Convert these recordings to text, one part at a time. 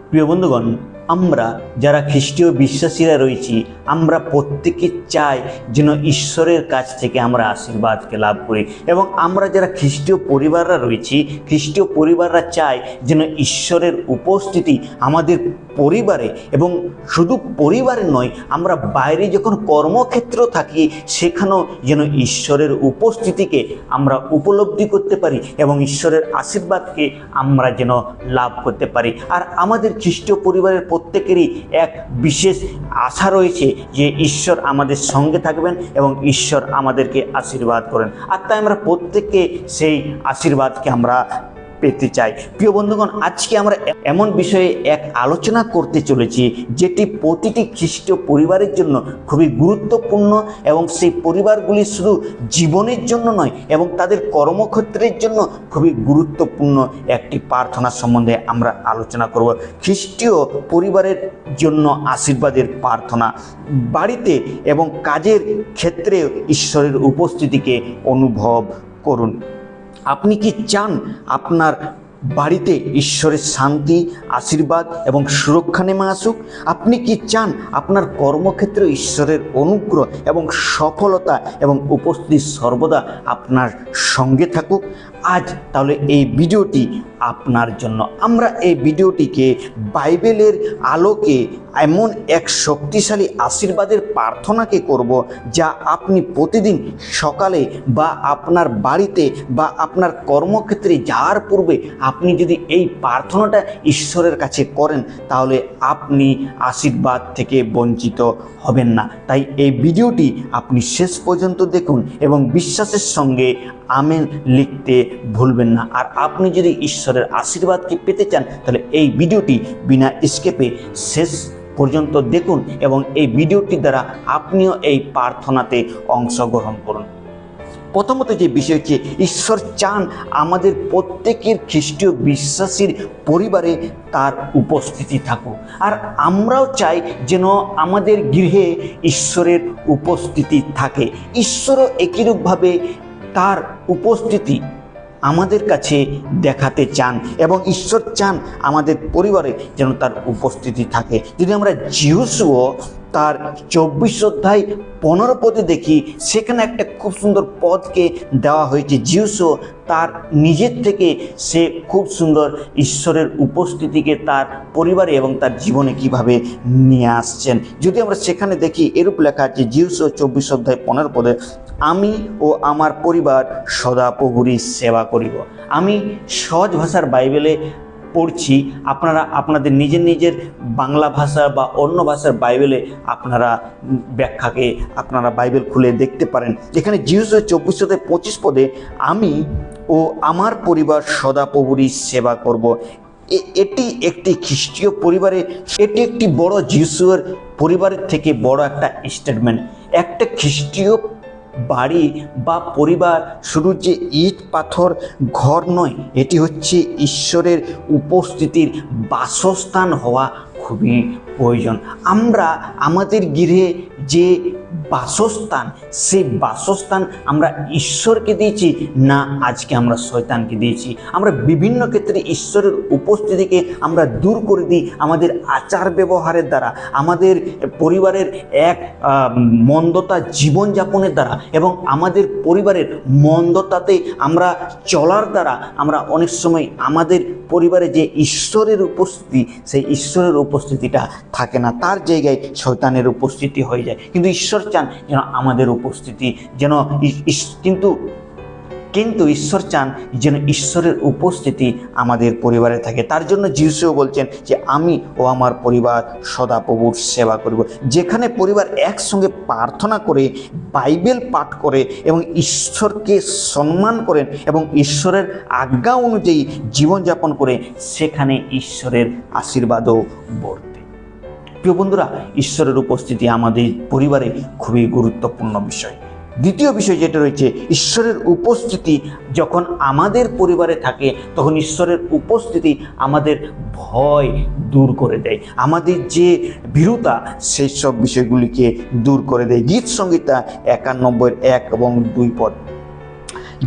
প্রিয় বন্ধুগণ, আমরা যারা খ্রিস্টীয় বিশ্বাসীরা রয়েছি, আমরা প্রত্যেকে চাই যেন ঈশ্বরের কাছ থেকে আমরা আশীর্বাদকে লাভ করি। এবং আমরা যারা খ্রিস্টীয় পরিবাররা রয়েছি, খ্রিস্টীয় পরিবাররা চায় যেন ঈশ্বরের উপস্থিতি আমাদের পরিবারে, এবং শুধু পরিবারে নয়, আমরা বাইরে যখন কর্মক্ষেত্র থাকি সেখানেও যেন ঈশ্বরের উপস্থিতিকে আমরা উপলব্ধি করতে পারি এবং ঈশ্বরের আশীর্বাদকে আমরা যেন লাভ করতে পারি। আর আমাদের খ্রিস্টীয় পরিবারের প্রত্যেকেরই এক বিশেষ আশা রয়েছে যে ঈশ্বর আমাদের সঙ্গে থাকবেন এবং ঈশ্বর আমাদেরকে আশীর্বাদ করেন। আর তাই আমরা প্রত্যেককে সেই আশীর্বাদকে আমরা পেতে চাই। প্রিয় বন্ধুগণ, আজকে আমরা এমন বিষয়ে এক আলোচনা করতে চলেছি যেটি প্রতিটি খ্রিস্টীয় পরিবারের জন্য খুবই গুরুত্বপূর্ণ, এবং সেই পরিবারগুলি শুধু জীবনের জন্য নয় এবং তাদের কর্মক্ষেত্রের জন্য খুবই গুরুত্বপূর্ণ একটি প্রার্থনা সম্বন্ধে আমরা আলোচনা করব। খ্রিস্টীয় পরিবারের জন্য আশীর্বাদের প্রার্থনা। বাড়িতে এবং কাজের ক্ষেত্রে ঈশ্বরের উপস্থিতিকে অনুভব করুন। আপনি কি চান আপনার বাড়িতে ঈশ্বরের শান্তি, আশীর্বাদ এবং সুরক্ষা নেমে আসুক? আপনি কি চান আপনার কর্মক্ষেত্রে ঈশ্বরের অনুগ্রহ এবং সফলতা এবং উপস্থিতি সর্বদা আপনার সঙ্গে থাকুক? আজ তাহলে এই ভিডিওটি আপনার জন্য। আমরা এই ভিডিওটিকে বাইবেলের আলোকে এমন এক শক্তিশালী আশীর্বাদের প্রার্থনাকে করব, যা আপনি প্রতিদিন সকালে বা আপনার বাড়িতে বা আপনার কর্মক্ষেত্রে যাওয়ার পূর্বে আপনি যদি এই প্রার্থনাটা ঈশ্বরের কাছে করেন, তাহলে আপনি আশীর্বাদ থেকে বঞ্চিত হবেন না। তাই এই ভিডিওটি আপনি শেষ পর্যন্ত দেখুন এবং বিশ্বাসের সঙ্গে আমেন লিখতে ভুলবেন না। আর আপনি যদি ঈশ্বরের আশীর্বাদকে পেতে চান, তাহলে এই ভিডিওটি বিনা স্কিপে শেষ পর্যন্ত দেখুন এবং এই ভিডিওটির দ্বারা আপনিও এই প্রার্থনাতে অংশগ্রহণ করুন। প্রথমত যে বিষয় হচ্ছে, ঈশ্বর চান আমাদের প্রত্যেকের খ্রিস্টীয় বিশ্বাসীর পরিবারে তার উপস্থিতি থাকুক। আর আমরাও চাই যেন আমাদের গৃহে ঈশ্বরের উপস্থিতি থাকে। ঈশ্বরও একইরূপভাবে তার উপস্থিতি আমাদের কাছে দেখাতে চান এবং ঈশ্বর চান আমাদের পরিবারে যেন তার উপস্থিতি থাকে। যদি আমরা যিহোশূয়া তার 24 অধ্যায় 15 পদে দেখি, সেখানে একটা খুব সুন্দর পদকে দেওয়া হয়েছে। যিহোশূয়া তার নিজের থেকে সে খুব সুন্দর ঈশ্বরের উপস্থিতিকে তার পরিবারে এবং তার জীবনে কিভাবে নিয়ে আসছেন। যদি আমরা সেখানে দেখি, এরূপ লেখা আছে যিহোশূয়া 24 অধ্যায় 15 পদে, আমি ও আমার পরিবার সদা প্রভুরই সেবা করিব। আমি সহজ ভাষার বাইবেলে পড়ছি, আপনারা আপনাদের নিজের নিজের বাংলা ভাষা বা অন্য ভাষার বাইবেলে আপনারা ব্যাখ্যাকে আপনারা বাইবেল খুলে দেখতে পারেন। এখানে যিহোশূয়া 24 অধ্যায় 25 পদে, আমি ও আমার পরিবার সদা প্রভুরই সেবা করব। এটি একটি খ্রিস্টীয় পরিবারে, এটি একটি বড় যিহোশূয়ার পরিবারের থেকে বড় একটা স্টেটমেন্ট। একটা খ্রিস্টীয় বাড়ি বা পরিবার শুধু যে ইট পাথর ঘর নয়, এটি হচ্ছে ঈশ্বরের উপস্থিতির বাসস্থান হওয়া খুবই প্রয়োজন। আমরা আমাদের গৃহে যে বাসস্থান, সেই বাসস্থান আমরা ঈশ্বরকে দিয়েছি না আজকে আমরা শয়তানকে দিয়েছি? আমরা বিভিন্ন ক্ষেত্রে ঈশ্বরের উপস্থিতিকে আমরা দূর করে দিই আমাদের আচার ব্যবহারের দ্বারা, আমাদের পরিবারের এক মন্দতা জীবনযাপনের দ্বারা এবং আমাদের পরিবারের মন্দতাতে আমরা চলার দ্বারা আমরা অনেক সময় আমাদের পরিবারে যে ঈশ্বরের উপস্থিতি, সেই ঈশ্বরের উপস্থিতিটা থাকে না, তার জায়গায় শয়তানের উপস্থিতি হয়ে যায়। কিন্তু ঈশ্বর চান যেন আমাদের উপস্থিতি যেন কিন্তু ঈশ্বর চান যেন ঈশ্বরের উপস্থিতি আমাদের পরিবারে থাকে। তার জন্য যিশু বলছেন যে আমি ও আমার পরিবার সদা প্রভুর সেবা করিব। যেখানে পরিবার একসঙ্গে প্রার্থনা করে, বাইবেল পাঠ করে এবং ঈশ্বরকে সম্মান করেন এবং ঈশ্বরের আজ্ঞা অনুযায়ী জীবনযাপন করে, সেখানে ঈশ্বরের আশীর্বাদও বর্তে। প্রিয় বন্ধুরা, ঈশ্বরের উপস্থিতি আমাদের পরিবারে খুবই গুরুত্বপূর্ণ বিষয়। দ্বিতীয় বিষয় যেটা রয়েছে, ঈশ্বরের উপস্থিতি যখন আমাদের পরিবারে থাকে, তখন ঈশ্বরের উপস্থিতি আমাদের ভয় দূর করে দেয়, আমাদের যে ভীরুতা সেই সব বিষয়গুলিকে দূর করে দেয়। গীত সংহিতা 91-1 এবং 2 পদ,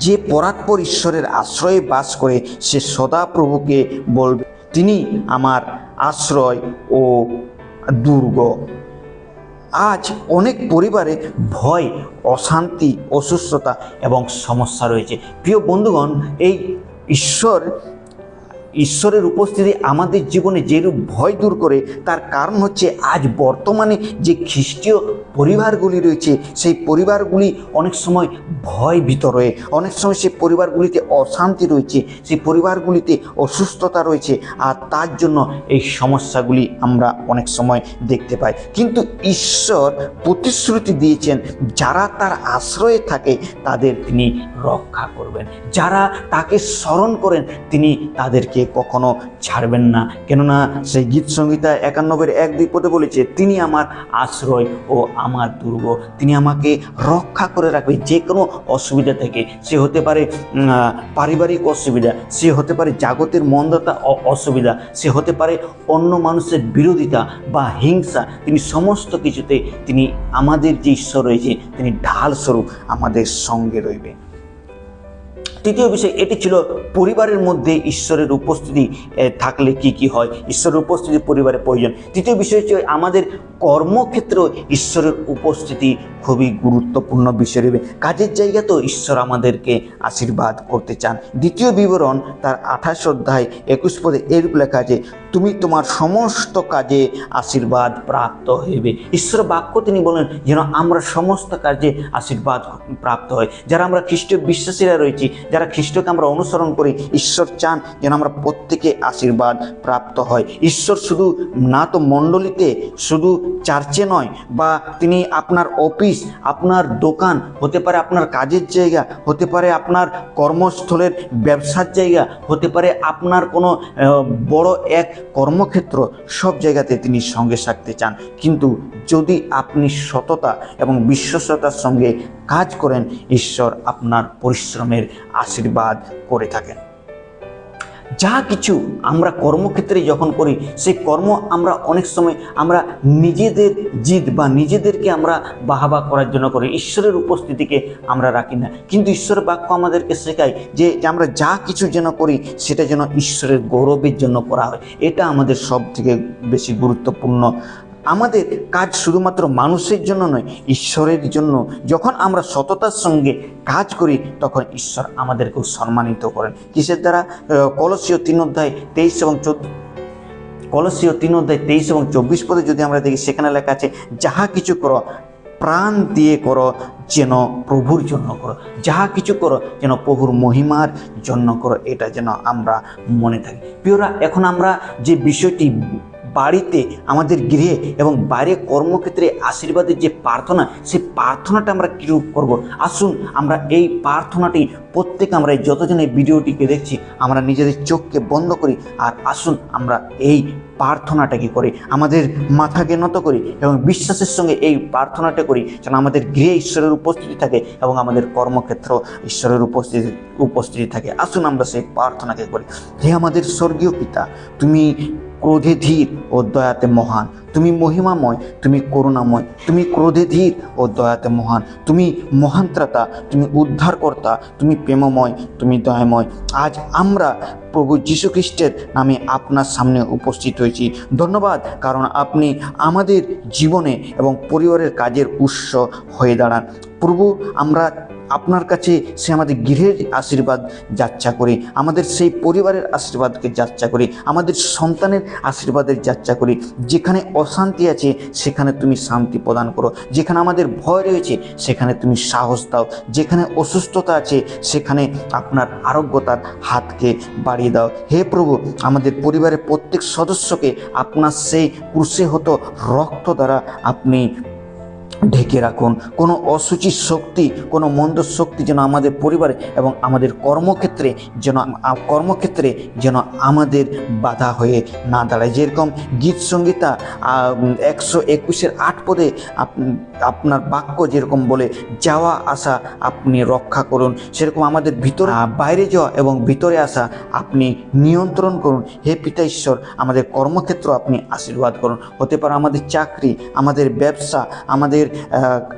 যে পরাৎপর ঈশ্বরের আশ্রয়ে বাস করে সে সদা প্রভুকে বলবে, তিনি আমার আশ্রয় ও দুর্গ। আজ অনেক পরিবারে ভয়, অশান্তি, অসুস্থতা এবং সমস্যা রয়েছে। প্রিয় বন্ধুগণ, এই ঈশ্বরের উপস্থিতি আমাদের জীবনে যেরূপ ভয় দূর করে, তার কারণ হচ্ছে আজ বর্তমানে যে খ্রিস্টীয় পরিবারগুলি রয়েছে, সেই পরিবারগুলি অনেক সময় ভয় ভিতরে, অনেক সময় সেই পরিবারগুলিতে অশান্তি রয়েছে, সেই পরিবারগুলিতে অসুস্থতা রয়েছে, আর তার জন্য এই সমস্যাগুলি আমরা অনেক সময় দেখতে পাই। কিন্তু ঈশ্বর প্রতিশ্রুতি দিয়েছেন, যারা তার আশ্রয়ে থাকে তাদের তিনি রক্ষা করবেন, যারা তাকে স্মরণ করেন তিনি তাদেরকে কখনো ছাড়বেন না। কেননা সেই গীত সংহিতা 91-1-2 পদে বলেছে, তিনি আমার আশ্রয় ও আমার দুর্গ, তিনি আমাকে রক্ষা করে রাখবে যে কোনো অসুবিধা থেকে। সে হতে পারে পারিবারিক অসুবিধা, সে হতে পারে জাগতিক মন্দতা অসুবিধা, সে হতে পারে অন্য মানুষের বিরোধিতা বা হিংসা, তিনি সমস্ত কিছুতে তিনি আমাদের যে ঈশ্বর রয়েছে তিনি ঢাল স্বরূপ আমাদের সঙ্গে রইবে। তৃতীয় বিষয় এটি ছিল পরিবারের মধ্যে ঈশ্বরের উপস্থিতি থাকলে কি কি হয়, ঈশ্বরের উপস্থিতি পরিবারের প্রয়োজন। তৃতীয় বিষয় হচ্ছে আমাদের কর্মক্ষেত্রেও ঈশ্বরের উপস্থিতি খুবই গুরুত্বপূর্ণ বিষয় রয়েছে। কাজের জায়গাতেও ঈশ্বর আমাদেরকে আশীর্বাদ করতে চান। দ্বিতীয় বিবরণ তার 28-21 পদে এরূপ লেখা আছে, তুমি তোমার সমস্ত কাজে আশীর্বাদ প্রাপ্ত হইবে। ঈশ্বর বাক্য তিনি বলেন যেন আমরা সমস্ত কাজে আশীর্বাদ প্রাপ্ত হয়। যারা আমরা খ্রিস্টীয় বিশ্বাসীরা রয়েছি, যারা খ্রিস্টকে আমরা অনুসরণ করি, ঈশ্বর চান যেন আমরা প্রত্যেকে আশীর্বাদ প্রাপ্ত হয়। ঈশ্বর শুধু না তো মণ্ডলীতে, শুধু চার্চে নয়, বা তিনি আপনার অফিস, আপনার দোকান হতে পারে, আপনার কাজের জায়গা হতে পারে, আপনার কর্মস্থলের ব্যবসার জায়গা হতে পারে, আপনার কোনো বড় এক কর্মক্ষেত্র, সব জায়গাতে তিনি সঙ্গে থাকতে চান। কিন্তু যদি আপনি সততা এবং বিশ্বস্ততার সঙ্গে কাজ করেন, ঈশ্বর আপনার পরিশ্রমের আশীর্বাদ করে থাকেন। যা কিছু আমরা কর্মক্ষেত্রে যখন করি, সেই কর্ম আমরা অনেক সময় আমরা নিজেদের জিদ বা নিজেদেরকে আমরা বাহাবা করার জন্য করি, ঈশ্বরের উপস্থিতিকে আমরা রাখি না। কিন্তু ঈশ্বরের বাক্য আমাদেরকে শেখায় যে আমরা যা কিছু যেন করি সেটা যেন ঈশ্বরের গৌরবের জন্য করা হয়। এটা আমাদের সব থেকে বেশি গুরুত্বপূর্ণ। আমাদের কাজ শুধুমাত্র মানুষের জন্য নয়, ঈশ্বরের জন্য। যখন আমরা সততার সঙ্গে কাজ করি তখন ঈশ্বর আমাদেরকেও সম্মানিত করেন। কিসের দ্বারা? কলসীয় 3:23 পদে যদি আমরা দেখি, সেখানে লেখা আছে, যাহা কিছু করো প্রাণ দিয়ে করো যেন প্রভুর জন্য করো, যাহা কিছু করো যেন প্রভুর মহিমার জন্য করো, এটা যেন আমরা মনে থাকি। প্রিয়রা, এখন আমরা যে বিষয়টি বাড়িতে, আমাদের গৃহে এবং বাইরে কর্মক্ষেত্রে আশীর্বাদের যে প্রার্থনা, সেই প্রার্থনাটা আমরা কীরূপ করব, আসুন আমরা এই প্রার্থনাটি প্রত্যেকে, আমরা যতজন এই ভিডিওটিকে দেখছি, আমরা নিজেদের চোখকে বন্ধ করি, আর আসুন আমরা এই প্রার্থনাটাকে করি, আমাদের মাথাকে নত করি এবং বিশ্বাসের সঙ্গে এই প্রার্থনাটা করি, যেন আমাদের গৃহে ঈশ্বরের উপস্থিতি থাকে এবং আমাদের কর্মক্ষেত্র ঈশ্বরের উপস্থিতি থাকে। আসুন আমরা সেই প্রার্থনাকে করি। হে আমাদের স্বর্গীয় পিতা, তুমি ক্রোধে ধীর ও দয়াতে মহান, তুমি মহিমাময়, তুমি করুণাময়, তুমি ক্রোধে ধীর ও দয়াতে মহান, তুমি মহান ত্রাতা, তুমি উদ্ধারকর্তা, তুমি প্রেমময়, তুমি দয়াময়। আজ আমরা প্রভু যীশু খ্রিস্টের নামে আপনার সামনে উপস্থিত হয়েছি। ধন্যবাদ, কারণ আপনি আমাদের জীবনে এবং পরিবারের কাজের উৎস হয়ে দাঁড়ান। প্রভু, আমরা আপনার কাছে সে আমাদের গৃহের আশীর্বাদ যাচ্ছা করি, আমাদের সেই পরিবারের আশীর্বাদকে যাচ্ছা করি, আমাদের সন্তানের আশীর্বাদের যাচ্ছা করি। যেখানে অশান্তি আছে সেখানে তুমি শান্তি প্রদান করো, যেখানে আমাদের ভয় রয়েছে সেখানে তুমি সাহস দাও, যেখানে অসুস্থতা আছে সেখানে আপনার আরোগ্যতার হাতকে বাড়িয়ে দাও। হে প্রভু, আমাদের পরিবারের প্রত্যেক সদস্যকে আপনার সেই ক্রুশে হতো রক্ত দ্বারা আপনি ঢেকে রাখুন। কোনো অসুচি শক্তি, কোনো মন্দ শক্তি যেন আমাদের পরিবারে এবং আমাদের কর্মক্ষেত্রে যেন আমাদের বাধা হয়ে না দাঁড়ায়। যেরকম গীত সংহিতা 121-8 পদে আপনার বাক্য যেরকম বলে, যাওয়া আসা আপনি রক্ষা করুন, সেরকম আমাদের ভিতরে বাইরে যাওয়া এবং ভিতরে আসা আপনি নিয়ন্ত্রণ করুন। হে পিতা ঈশ্বর, আমাদের কর্মক্ষেত্র আপনি আশীর্বাদ করুন। হতে পারে আমাদের চাকরি, আমাদের ব্যবসা, আমাদের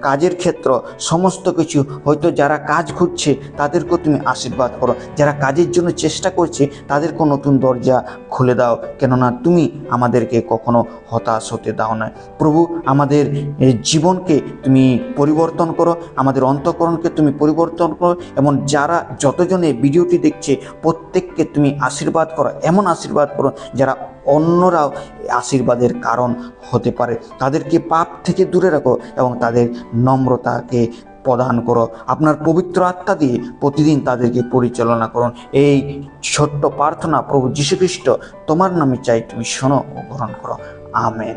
কাজের ক্ষেত্র, সমস্ত কিছু, হয়তো যারা কাজ খুঁজছে তাদেরকেও তুমি আশীর্বাদ করো, যারা কাজের জন্য চেষ্টা করছে তাদেরকেও নতুন দরজা খুলে দাও, কেননা তুমি আমাদেরকে কখনো হতাশ হতে দাও না। প্রভু, আমাদের জীবনকে তুমি পরিবর্তন করো, আমাদের অন্তঃকরণকে তুমি পরিবর্তন করো, এবং যারা যতজনে ভিডিওটি দেখছে প্রত্যেককে তুমি আশীর্বাদ করো, এমন আশীর্বাদ করো যারা অন্যরাও আশীর্বাদের কারণ হতে পারে। তাদেরকে পাপ থেকে দূরে রাখো এবং তাদের নম্রতাকে প্রদান করো। আপনার পবিত্র আত্মা দিয়ে প্রতিদিন তাদেরকে পরিচালনা করুন। এই ছোট্ট প্রার্থনা প্রভু যীশু খ্রিস্ট তোমার নামে চাই, তুমি শোনো ও গ্রহণ করো। আমেন।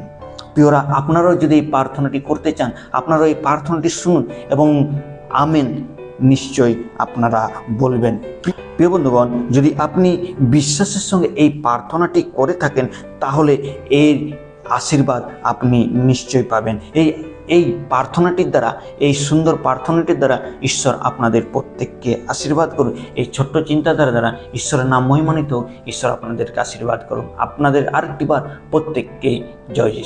প্রিয়রা, আপনারাও যদি এই প্রার্থনাটি করতে চান, আপনারাও এই প্রার্থনাটি শুনুন এবং আমেন নিশ্চয়ই আপনারা বলবেন। প্রিয় বন্ধুগণ, যদি আপনি বিশ্বাসের সঙ্গে এই প্রার্থনাটি করে থাকেন তাহলে এর আশীর্বাদ আপনি নিশ্চয়ই পাবেন। এই প্রার্থনাটির দ্বারা, এই সুন্দর প্রার্থনাটির দ্বারা ঈশ্বর আপনাদের প্রত্যেককে আশীর্বাদ করুন। এই ছোট্ট চিন্তাধারা দ্বারা ঈশ্বরের নাম মহিমান্বিত, ঈশ্বর আপনাদেরকে আশীর্বাদ করুন। আপনাদের আরেকটিবার প্রত্যেককে জয় যিশু।